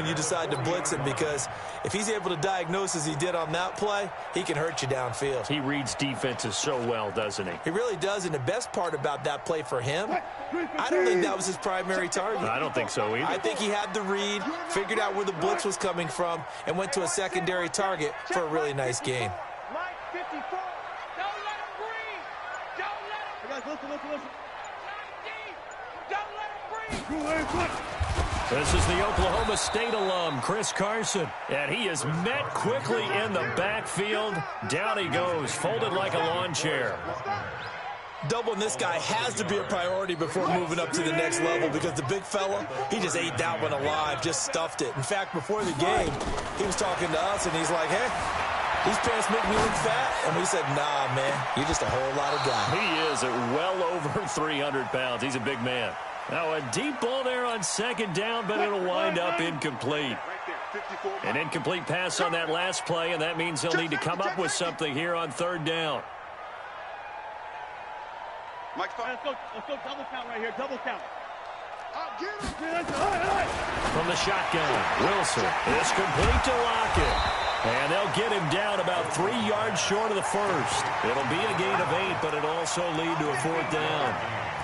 when you decide to blitz him, because if he's able to diagnose as he did on that play, he can hurt you downfield. He reads defenses so well, doesn't he? He really does, and the best part about that play for him, I don't think that was his primary target. I don't think so either. I think he had the read, figured out where the blitz was coming from, and went to a secondary target for a really nice gain. Mike 54. Don't let him breathe. Don't let him breathe. Listen. Don't let him breathe. This is the Oklahoma State alum, Chris Carson. And he is met quickly in the backfield. Down he goes, folded like a lawn chair. Doubling this guy has to be a priority before moving up to the next level, because the big fella, he just ate that one alive, just stuffed it. In fact, before the game, he was talking to us, and he's like, hey, these pants make me look fat. And we said, nah, man, you're just a whole lot of guy. He is at well over 300 pounds. He's a big man. Now a deep ball there on second down, but it'll wind up incomplete. An incomplete pass on that last play, and that means he'll need to come up with something here on third down. Let's go double count right here, double count. From the shotgun, Wilson is complete to Lockett. And they'll get him down about 3 yards short of the first. It'll be a gain of 8, but it'll also lead to a fourth down.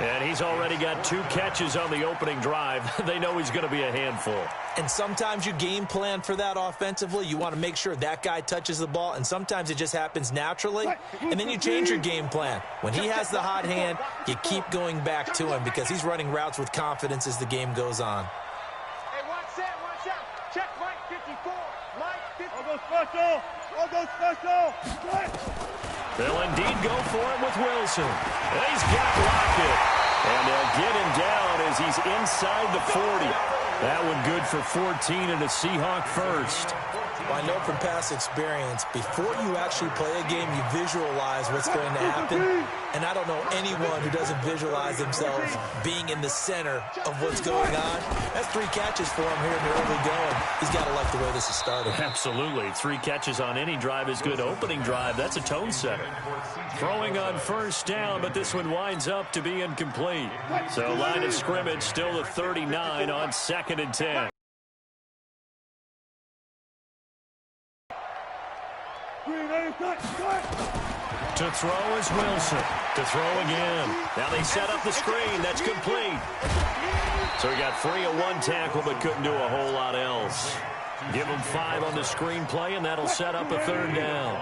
And he's already got 2 catches on the opening drive. They know he's going to be a handful. And sometimes you game plan for that offensively. You want to make sure that guy touches the ball, and sometimes it just happens naturally, and then you change your game plan. When he has the hot hand, you keep going back to him because he's running routes with confidence as the game goes on. Hey, watch out. Check Mike 54. Mike 54. All go special. They'll indeed go for it with Wilson. And he's got Lockett. And they'll get him down as he's inside the 40. That one good for 14 and a Seahawk first. Well, I know from past experience, before you actually play a game, you visualize what's going to happen. And I don't know anyone who doesn't visualize themselves being in the center of what's going on. That's 3 catches for him here in the early going. He's got to like the way this is started. Absolutely. 3 catches on any drive is good. Opening drive, that's a tone setter. Throwing on first down, but this one winds up to be incomplete. So line of scrimmage still the 39 on 2nd and 10. To throw is Wilson. To throw again. Now they set up the screen. That's complete. So he got free of 1 tackle, but couldn't do a whole lot else. Give him 5 on the screen play, and that'll set up a third down.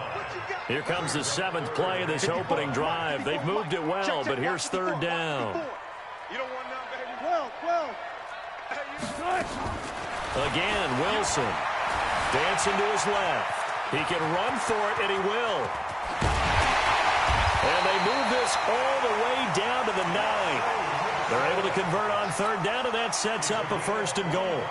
Here comes the 7th play of this opening drive. They've moved it well, but here's third down. Again, Wilson. Dancing to his left. He can run for it, and he will. And they move this all the way down to the 9. They're able to convert on third down, and that sets up a 1st and goal.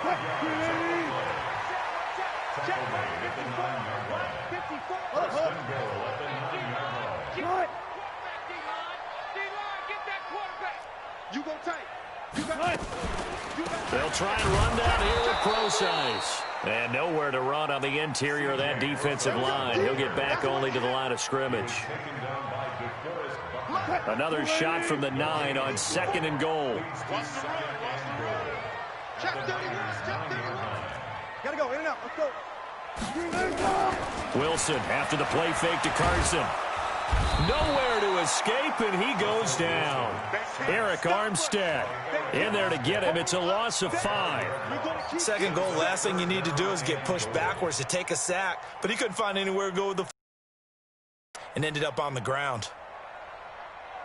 They'll try and run down here with Procise. And nowhere to run on the interior of that defensive line. He'll get back only to the line of scrimmage. Another shot from the 9 on 2nd and goal. Gotta go, in and out, let's go. Wilson after the play fake to Carson. Nowhere to escape, and he goes down. Eric Armstead in there to get him. It's a loss of 5. 2nd goal, last thing you need to do is get pushed backwards to take a sack. But he couldn't find anywhere to go with the and ended up on the ground.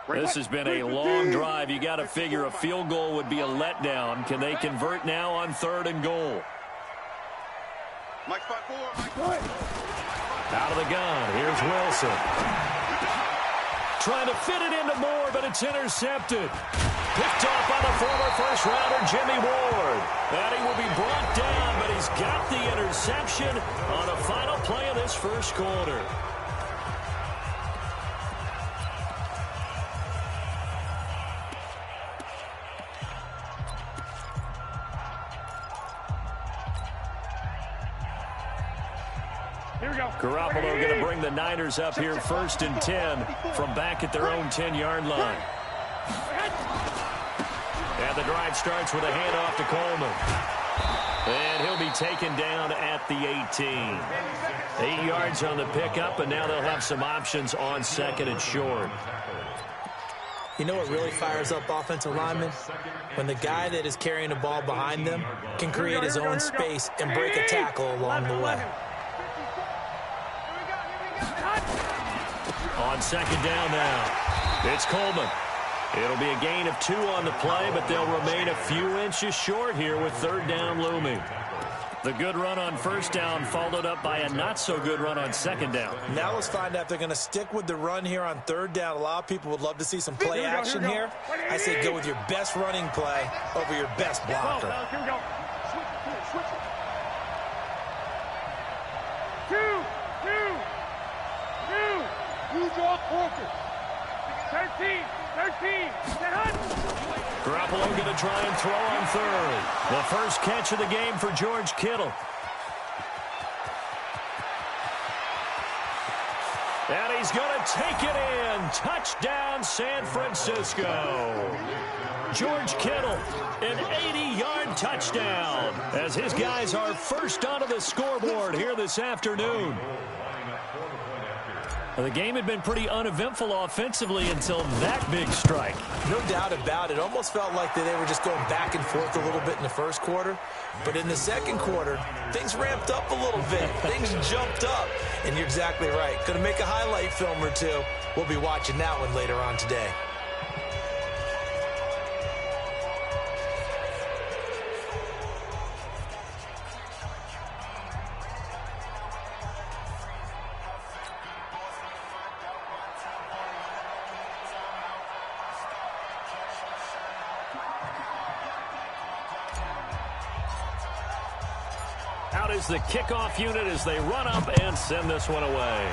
This has been a long drive. You got to figure a field goal would be a letdown. Can they convert now on 3rd and goal? Out of the gun. Here's Wilson. Trying to fit it into Moore, but it's intercepted. Picked off by the former first-rounder Jimmy Ward. And he will be brought down, but he's got the interception on the final play of this first quarter. Garoppolo going to bring the Niners up here 1st and 10 from back at their own 10-yard line. And the drive starts with a handoff to Coleman. And he'll be taken down at the 18. 8 yards on the pickup, and now they'll have some options on second and short. You know what really fires up offensive linemen? When the guy that is carrying the ball behind them can create his own space and break a tackle along the way. On second down now, it's Coleman. It'll be a gain of 2 on the play, but they'll remain a few inches short here with third down looming. The good run on first down followed up by a not-so-good run on second down. Now let's find out if they're going to stick with the run here on third down. A lot of people would love to see some play action here. I say go with your best running play over your best blocker. Here we go. Switch it. 2. Use your focus. 13. Garoppolo going to try and throw on third. The first catch of the game for George Kittle. And he's going to take it in. Touchdown, San Francisco. George Kittle, an 80-yard touchdown, as his guys are first onto the scoreboard here this afternoon. The game had been pretty uneventful offensively until that big strike. No doubt about it. Almost felt like that they were just going back and forth a little bit in the first quarter. But in the second quarter, things ramped up a little bit. Things jumped up. And you're exactly right. Going to make a highlight film or two. We'll be watching that one later on today. Out is the kickoff unit as they run up and send this one away.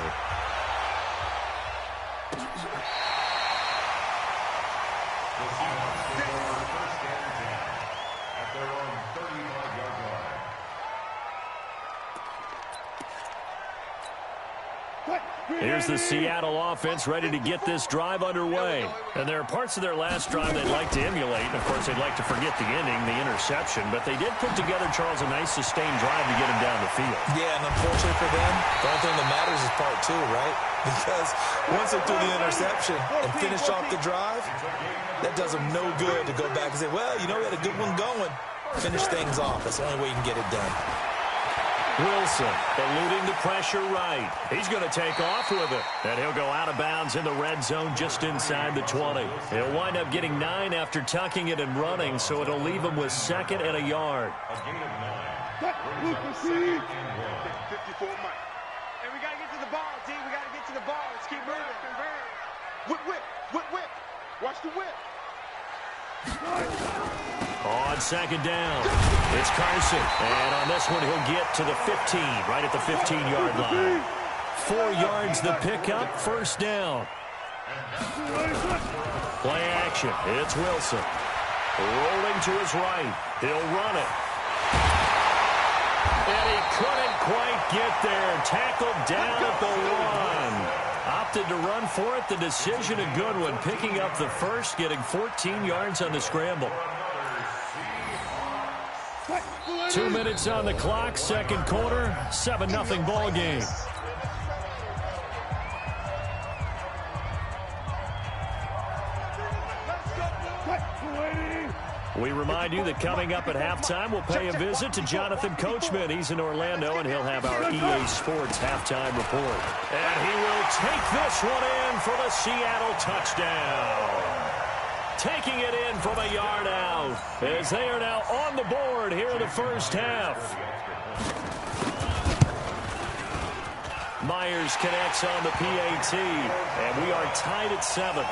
Here's the Seattle offense ready to get this drive underway. And there are parts of their last drive they'd like to emulate. And of course, they'd like to forget the ending, the interception. But they did put together, Charles, a nice sustained drive to get him down the field. Yeah, and unfortunately for them, the only thing that matters is part 2, right? Because once they threw the interception and finished off the drive, that does them no good to go back and say, well, you know, we had a good one going. Finish things off. That's the only way you can get it done. Wilson eluding the pressure right. He's going to take off with it. And he'll go out of bounds in the red zone just inside the 20. He'll wind up getting 9 after tucking it and running, so it'll leave him with second and a yard. 54 Mike. And we got to get to the ball, D. We got to get to the ball. Let's keep moving. Whip. Watch the whip. On second down, it's Carson. And on this one, he'll get to the 15, right at the 15-yard line. 4 yards the pickup, first down. Play action. It's Wilson. Rolling to his right. He'll run it. And he couldn't quite get there. Tackled down at the 1. Opted to run for it. The decision a good one. Picking up the first, getting 14 yards on the scramble. 2 minutes on the clock, second quarter, 7-0 ball game. We remind you that coming up at halftime, we'll pay a visit to Jonathan Coachman. He's in Orlando, and he'll have our EA Sports halftime report. And he will take this one in for the Seattle touchdown. Taking it in from a yard out as they are now on the board here in the first half. Myers connects on the PAT, and we are tied at 7.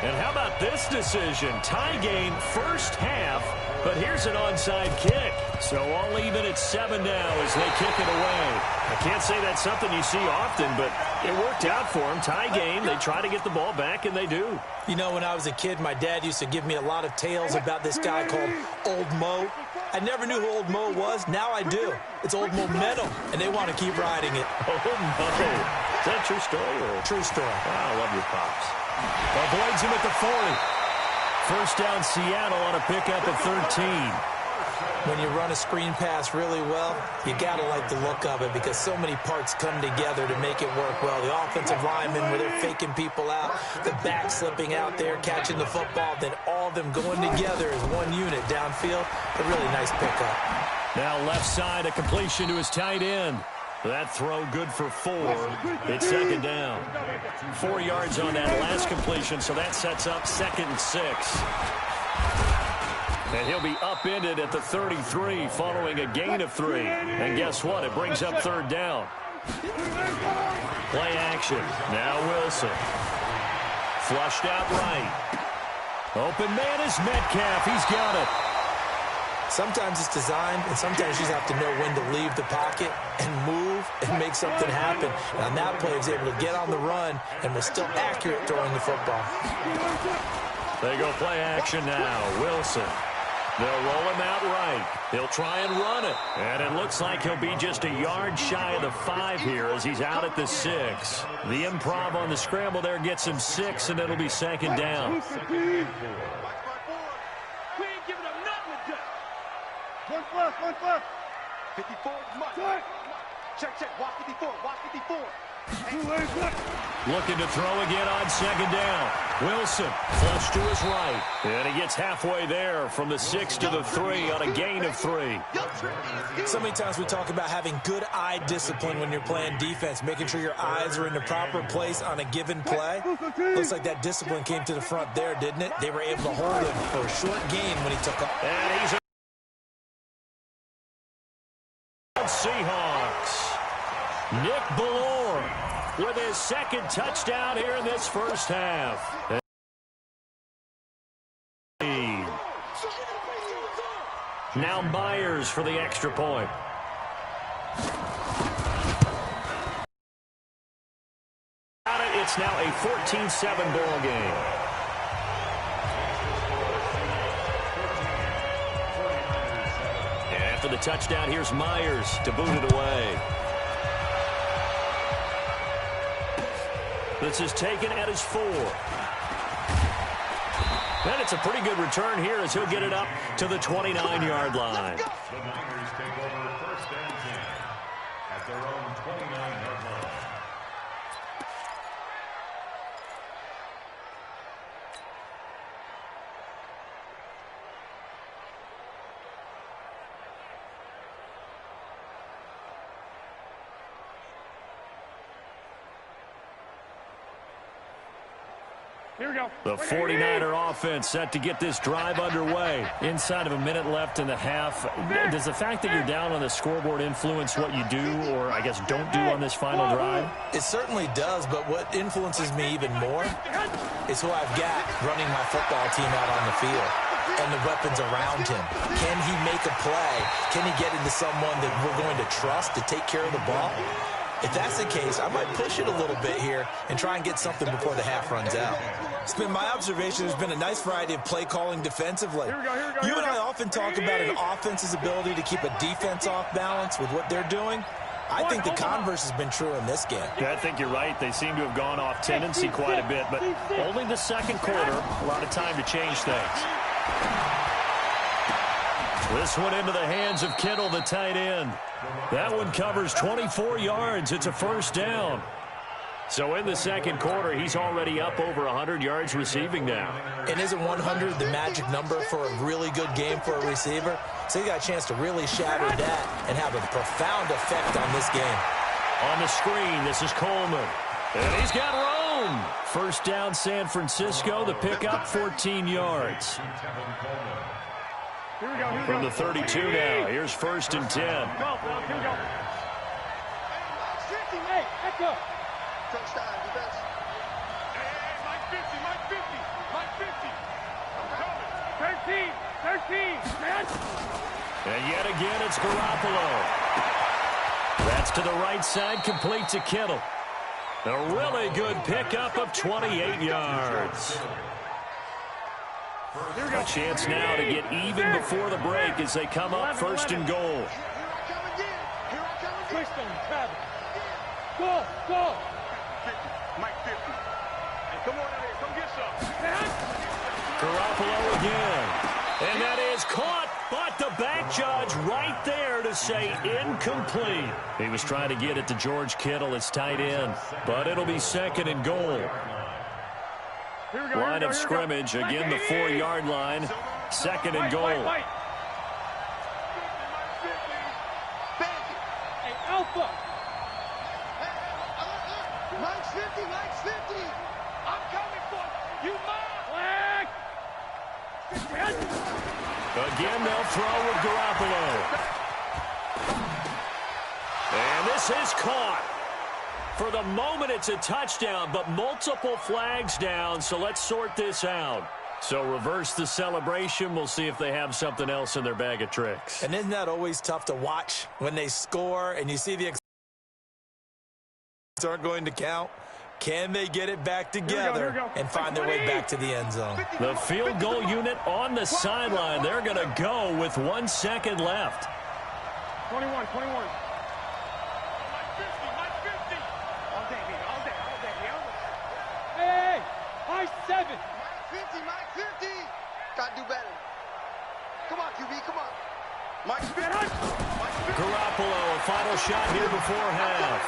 And how about this decision? Tie game first half, but here's an onside kick. So all even at 7 now as they kick it away. I can't say that's something you see often, but it worked out for them. Tie game, they try to get the ball back, and they do. You know, when I was a kid, my dad used to give me a lot of tales about this guy called Old Mo. I never knew who Old Mo was. Now I do. It's Old Momentum, and they want to keep riding it. Old Mo. Is that a true story? Or? True story. Wow, I love your pops. Avoids him at the 40. First down, Seattle on a pickup of 13. When you run a screen pass really well, you got to like the look of it because so many parts come together to make it work well. The offensive linemen, where they're faking people out, the back slipping out there, catching the football, then all of them going together as one unit downfield. A really nice pickup. Now left side, a completion to his tight end. That throw good for 4. It's second down. 4 yards on that last completion, so that sets up 2nd and 6. And he'll be upended at the 33 following a gain of 3. And guess what? It brings up 3rd down. Play action. Now Wilson. Flushed out right. Open man is Metcalf. He's got it. Sometimes it's designed, and sometimes you just have to know when to leave the pocket and move and make something happen. And on that play, he was able to get on the run and was still accurate throwing the football. They go play action now. Wilson. They'll roll him out right. He'll try and run it. And it looks like he'll be just a yard shy of the 5 here as he's out at the 6. The improv on the scramble there gets him 6, and it'll be 2nd down. We ain't giving up nothing today. 1 plus. 54 much. Check. Walk 54. Looking to throw again on 2nd down. Wilson flush to his right. And he gets halfway there from the 6 to the 3 on a gain of 3. So many times we talk about having good eye discipline when you're playing defense, making sure your eyes are in the proper place on a given play. Looks like that discipline came to the front there, didn't it? They were able to hold him for a short gain when he took off. And he's Seahawks. Nick Ballore with his 2nd touchdown here in this first half. Now Myers for the extra point. It's now a 14-7 ball game. And after the touchdown, here's Myers to boot it away. This is taken at his 4. And it's a pretty good return here as he'll get it up to the 29-yard line. The Niners take over 1st and 10 at their own 29-yard line. Here we go. The 49er offense set to get this drive underway. Inside of a minute left in the half. Does the fact that you're down on the scoreboard influence what you do or, I guess, don't do on this final drive? It certainly does, but what influences me even more is who I've got running my football team out on the field and the weapons around him. Can he make a play? Can he get into someone that we're going to trust to take care of the ball? If that's the case, I might push it a little bit here and try and get something before the half runs out. It's been my observation there's been a nice variety of play calling defensively. You and I often talk about an offense's ability to keep a defense off balance with what they're doing. I think the converse has been true in this game. Yeah, I think you're right. They seem to have gone off tendency quite a bit, but only the 2nd quarter, a lot of time to change things. This one into the hands of Kittle, the tight end. That one covers 24 yards. It's a 1st down. So in the 2nd quarter, he's already up over 100 yards receiving now. And isn't 100 the magic number for a really good game for a receiver? So he got a chance to really shatter that and have a profound effect on this game. On the screen, this is Coleman. And he's got Rome. 1st down, San Francisco. The pickup, 14 yards. Here we go. From the 32 now, here's 1st and 10. Here we go. Hey, let's go. Touchdown, defense. Hey, Mike 50. Mike 50. 13, man. And yet again, it's Garoppolo. That's to the right side, complete to Kittle. A really good pickup of 28 yards. A chance now to get even before the break as they come up 1st and goal. Twist on Travis. Go. 50. Mike 50. Hey, come on out here. Come Garoppolo again. And that is caught, but the back judge right there to say incomplete. He was trying to get it to George Kittle, his tight end, but it'll be second and goal. Line of scrimmage, again the 4-yard line, second and goal. Hey, Alpha. Mike's 50, Mike's 50. I'm coming for you, Mike. Again, they'll throw with Garoppolo. And this is caught. For the moment, it's a touchdown, but multiple flags down, so let's sort this out. So reverse the celebration. We'll see if they have something else in their bag of tricks. And isn't that always tough to watch when they score and you see the aren't going to count? Can they get it back together and find their way back to the end zone? The field goal unit on the sideline. They're going to go with 1 second left. 21. Hey, Mike 7. Mike 50. Gotta do better. Come on, QB, come on. Mike 50. Garoppolo, a final shot here before half.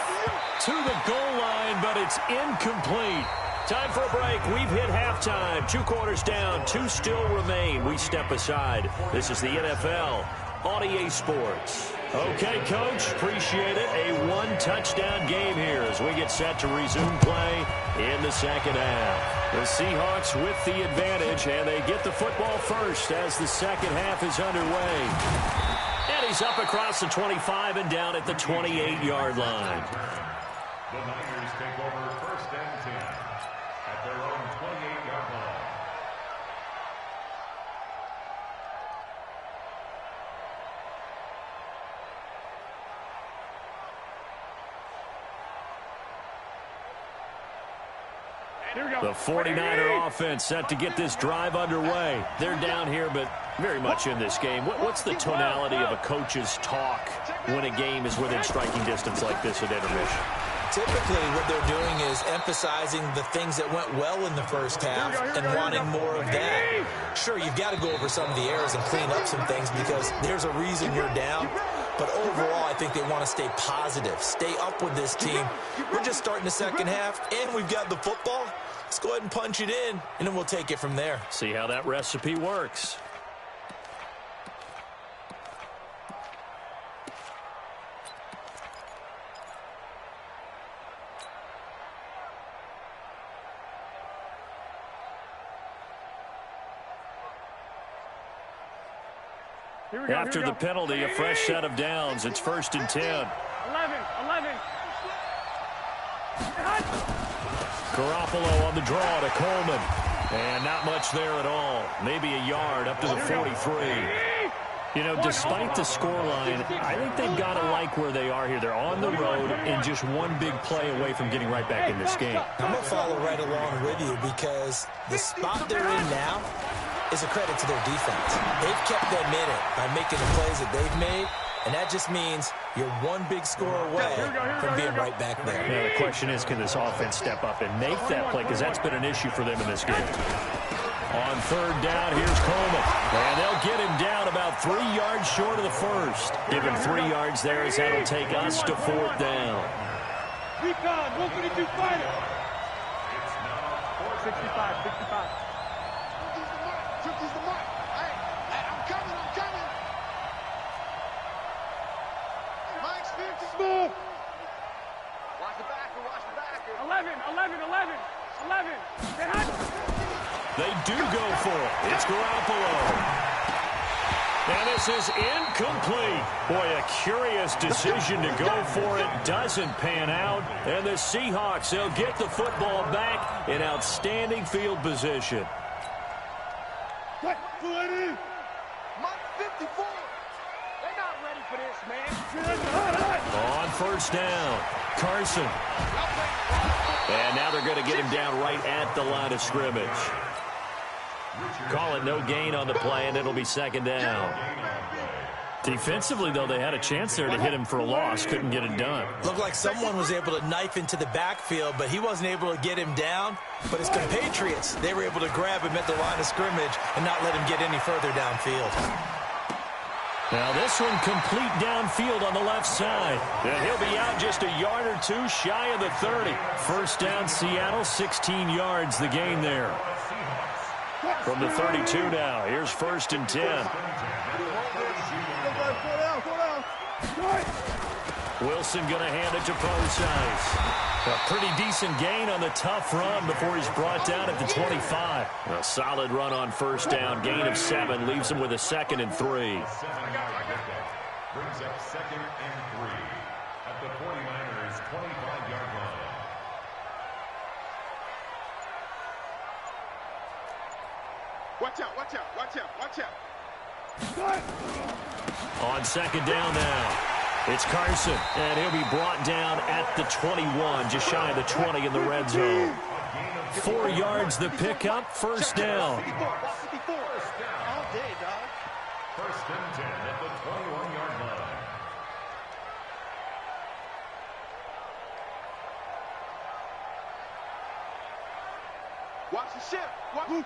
To the goal line, but it's incomplete. Time for a break. We've hit halftime. 2 quarters down, 2 still remain. We step aside. This is the NFL on EA Sports. Okay, Coach, appreciate it. A 1-touchdown game here as we get set to resume play in the second half. The Seahawks with the advantage, and they get the football first as the second half is underway. And he's up across the 25 and down at the 28-yard line. The Niners take over first and 10 at their own 28-yard line. The 49er offense set to get this drive underway. They're down here, but very much in this game. What's the tonality of a coach's talk when a game is within striking distance like this at intermission? Typically, what they're doing is emphasizing the things that went well in the first half and wanting more of that. Sure, you've got to go over some of the errors and clean up some things because there's a reason you're down. But overall, I think they want to stay positive, stay up with this team. We're just starting the second half, and we've got the football. Let's go ahead and punch it in, and then we'll take it from there. See how that recipe works. After the penalty, a fresh set of downs. It's first and 10. 11. Garoppolo on the draw to Coleman. And not much there at all. Maybe a yard up to the 43. You know, despite the scoreline, I think they've got to like where they are here. They're on the road and just one big play away from getting right back in this game. I'm going to follow right along with you because the spot they're in now is a credit to their defense. They've kept them in it by making the plays that they've made, and that just means you're one big score away from being right back there. Now, the question is, can this offense step up and make that play? Because that's been an issue for them in this game. On third down, here's Coleman. And they'll get him down about 3 yards short of the first. Give him 3 yards there as that'll take us to fourth down. Recon, 152 fighter. 65. He's the mark. Hey, I'm coming. Mike's 50. Smooth. Watch the backer. 11. They do go for it. It's Garoppolo. And this is incomplete. Boy, a curious decision to go for it. Doesn't pan out. And the Seahawks, they'll get the football back in outstanding field position. What? 40. Mike 54. They're not ready for this, man. On first down, Carson. And now they're going to get him down right at the line of scrimmage. Call it no gain on the play, and it'll be second down. Defensively, though, they had a chance there to hit him for a loss. Couldn't get it done. Looked like someone was able to knife into the backfield, but he wasn't able to get him down. But his compatriots, they were able to grab him at the line of scrimmage and not let him get any further downfield. Now this one complete downfield on the left side. And he'll be out just a yard or two shy of the 30. First down, Seattle, 16 yards the gain there. From the 32 now, here's 1st and 10. Wilson going to hand it to Procise. A pretty decent gain on the tough run before he's brought down at the 25. A solid run on 1st down. Gain of 7 leaves him with a 2nd and 3. Brings up 2nd and 3 at the 49ers' 25-yard line. Watch out, watch out, watch out, watch out. On 2nd down now, it's Carson, and he'll be brought down at the 21, just shy of the 20 in the red zone. 4 yards the pickup, 1st down. 54. All day, dog. 1st and 10 at the 21-yard line. Watch the shift. Watch the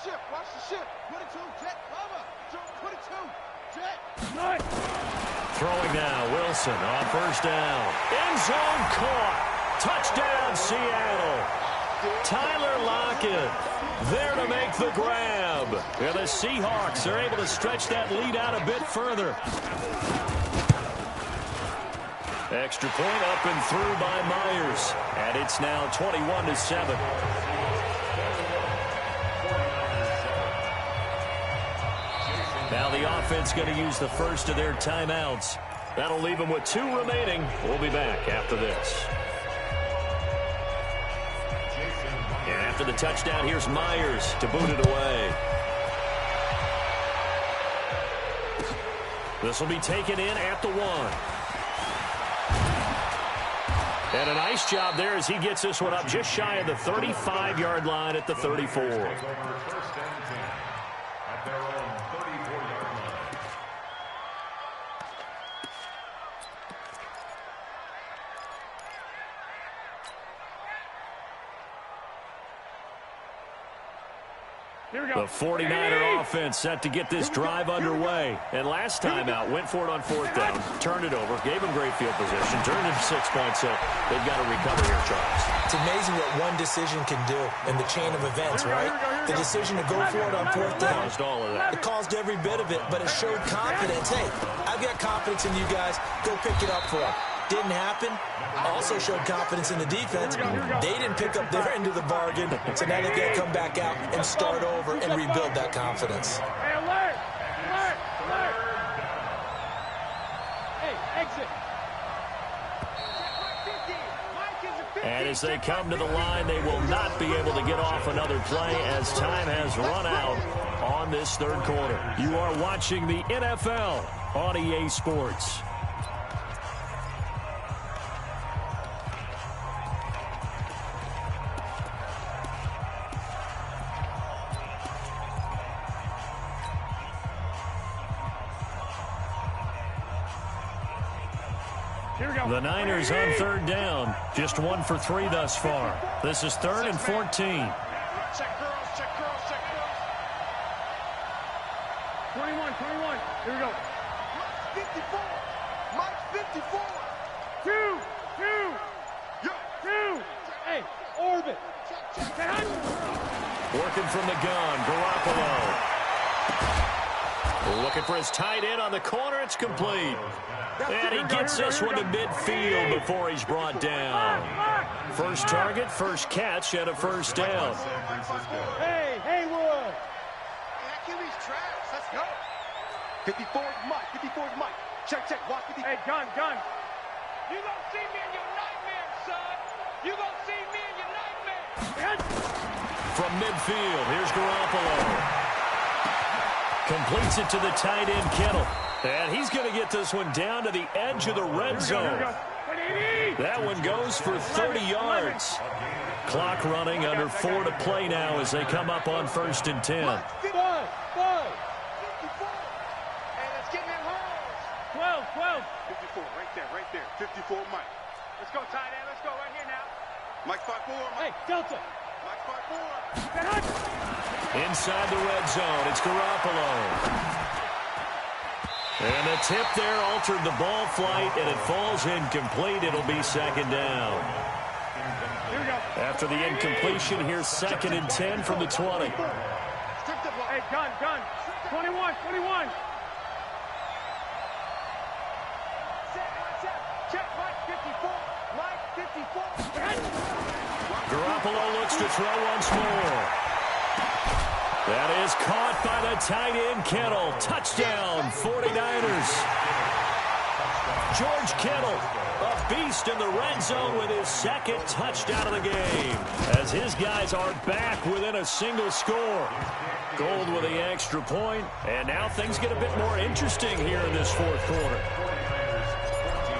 shift. Watch the shift. 22, jet, cover. 22, jet. Throwing now, Wilson on 1st down. End zone caught. Touchdown, Seattle. Tyler Lockett there to make the grab. And the Seahawks are able to stretch that lead out a bit further. Extra point up and through by Myers. And it's now 21-7. Now the offense going to use the first of their timeouts. That'll leave them with 2 remaining. We'll be back after this. And after the touchdown, here's Myers to boot it away. This will be taken in at the 1. And a nice job there as he gets this one up just shy of the 35-yard line at the 34. At their own 34-yard line. The 49er offense set to get this drive underway. And last time out, went for it on 4th down, turned it over, gave him great field position, turned it 6 points, so they've got to recover here, Charles. It's amazing what one decision can do in the chain of events, right? The decision to go for it on 4th down. Caused all of that. It caused every bit of it, but it showed confidence. Hey, I've got confidence in you guys. Go pick it up for them. Didn't happen. Also showed confidence in the defense. They didn't pick up their end of the bargain, so now they've got to come back out and start over and rebuild that confidence. Hey, alert! Alert! Alert! Hey, exit! And as they come to the line, they will not be able to get off another play as time has run out on this 3rd quarter. You are watching the NFL on EA Sports. The Niners on 3rd down. Just 1 for 3 thus far. This is 3rd and 14. Check girls, check girls, check girls. 21. Here we go. Mike's 54. Mike's 54. 2. Hey, orbit. Check. Working from the gun, Garoppolo. Looking for his tight end on the corner. It's complete. And he gets this one to midfield before he's brought down. First target, first catch, and a 1st down. Hey, Haywood. That QB's trash. Let's go. 54's Mike. 54's Mike. Check. Watch 54. Hey, gun. You gonna see me in your nightmare, son. You gonna see me in your nightmare. From midfield, here's Garoppolo. Completes it to the tight end, Kittle. And he's going to get this one down to the edge of the red zone. That one goes for 30 yards. Clock running, under 4 to play now as they come up on 1st and 10. Bud. Hey, let's get 12. 54, right there. 54, Mike. Let's go, tight end. Let's go right here now. Mike 5-4. Hey, Delta. Mike 5-4. Inside the red zone, it's Garoppolo. And the tip there altered the ball flight, and it falls incomplete. It'll be second down. Here we go. After the incompletion, here's 2nd and 10 from the 20. Hey, gun. 21. Check, Mike 54. Mike 54. Garoppolo looks to throw once more. That is caught by the tight end, Kittle. Touchdown, 49ers. George Kittle, a beast in the red zone with his 2nd touchdown of the game, as his guys are back within a single score. Gold with the extra point, and now things get a bit more interesting here in this 4th quarter.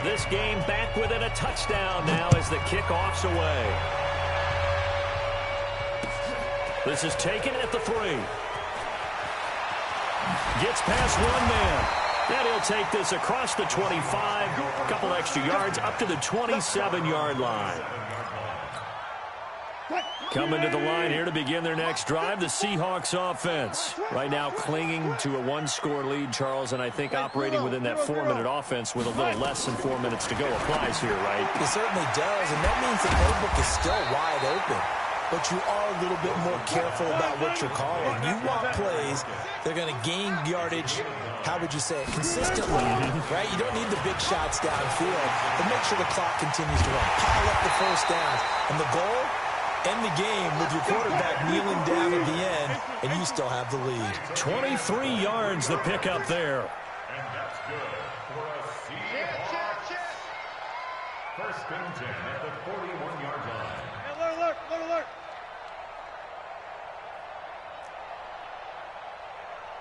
This game back within a touchdown now as the kickoff's away. This is taken at the 3. Gets past one man. And he'll take this across the 25. A couple extra yards up to the 27-yard line. Coming to the line here to begin their next drive, the Seahawks offense. Right now clinging to a 1-score lead, Charles, and I think operating within that 4-minute offense with a little less than 4 minutes to go applies here, right? It certainly does, and that means the playbook is still wide open. But you are a little bit more careful about what you're calling. You want plays that are going to gain yardage, how would you say it, consistently, right? You don't need the big shots downfield, but make sure the clock continues to run. Pile up the first downs. And the goal, end the game with your quarterback kneeling down at the end, and you still have the lead. 23 yards the pickup there. And that's good for a Seahawks. 1st and 10 at the 41-yard line. Alert.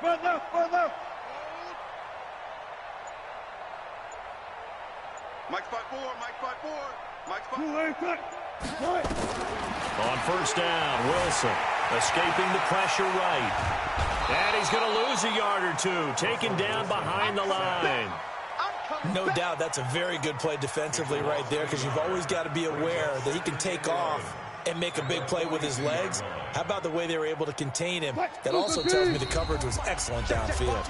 Run left. Mike 5-4. On 1st down, Wilson escaping the pressure right. And he's going to lose a yard or two, taken down behind the line. No doubt that's a very good play defensively right there, because you've always got to be aware that he can take off and make a big play with his legs. How about the way they were able to contain him? That also tells me the coverage was excellent downfield.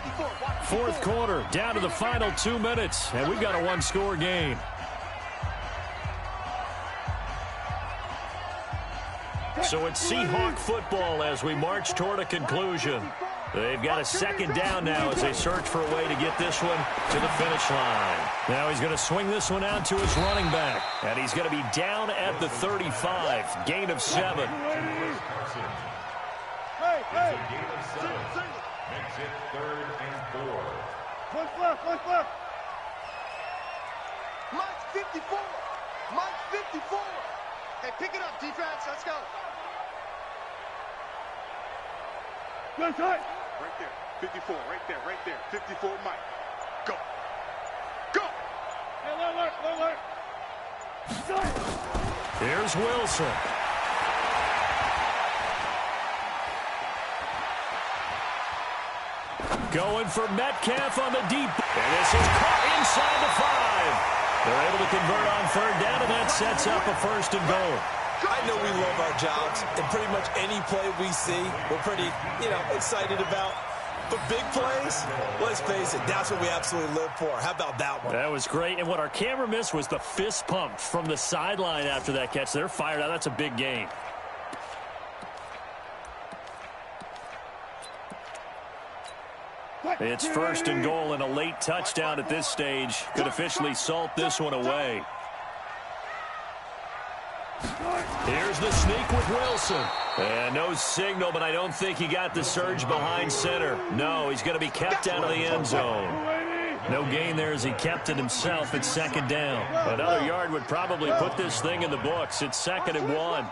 4th quarter, down to the final 2 minutes, and we've got a 1-score game. So it's Seahawk football as we march toward a conclusion. They've got a 2nd down now as they search for a way to get this one to the finish line. Now he's going to swing this one out to his running back. And he's going to be down at the 35. Gain of 7. Hey. Gain of 7. Makes it 3rd and 4. What's left? Mike 54. Hey, pick it up, defense. Let's go. Good tight. Right there. 54. Right there. 54, Mike. Go. Hey, alert. Here's Wilson. Going for Metcalf on the deep. And this is caught inside the 5. They're able to convert on 3rd down, and that sets up a 1st and goal. I know we love our jobs, and pretty much any play we see, we're pretty, excited about. But big plays, let's face it, that's what we absolutely live for. How about that one? That was great, and what our camera missed was the fist pump from the sideline after that catch. They're fired out. That's a big gain. It's 1st and goal, and a late touchdown at this stage could officially salt this one away. Here's the sneak with Wilson. And no signal, but I don't think he got the surge behind center. No, he's going to be kept out of the end zone. No gain there as he kept it himself at 2nd down. Another yard would probably put this thing in the books. It's 2nd and 1.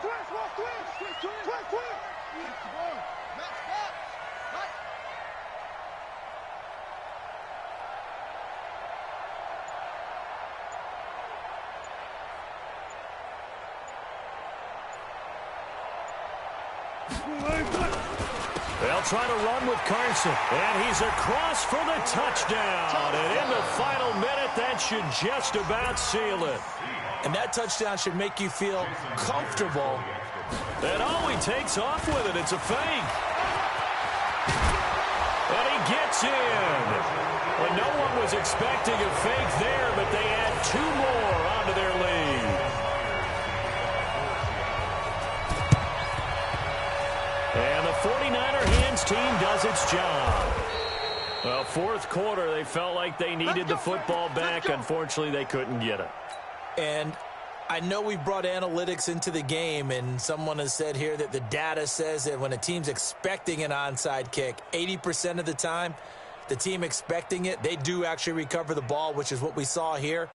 They'll They'll try to run with Carson. And he's across for the touchdown. And in the final minute, that should just about seal it. And that touchdown should make you feel comfortable. And he takes off with it. It's a fake. And he gets in. Well, no one was expecting a fake there, but they add 2 more onto their lead. And the 49er hands team does its job. Well, fourth quarter, they felt like they needed the football back. Unfortunately, they couldn't get it. And I know we brought analytics into the game, and someone has said here that the data says that when a team's expecting an onside kick, 80% of the time, the team expecting it, they do actually recover the ball, which is what we saw here.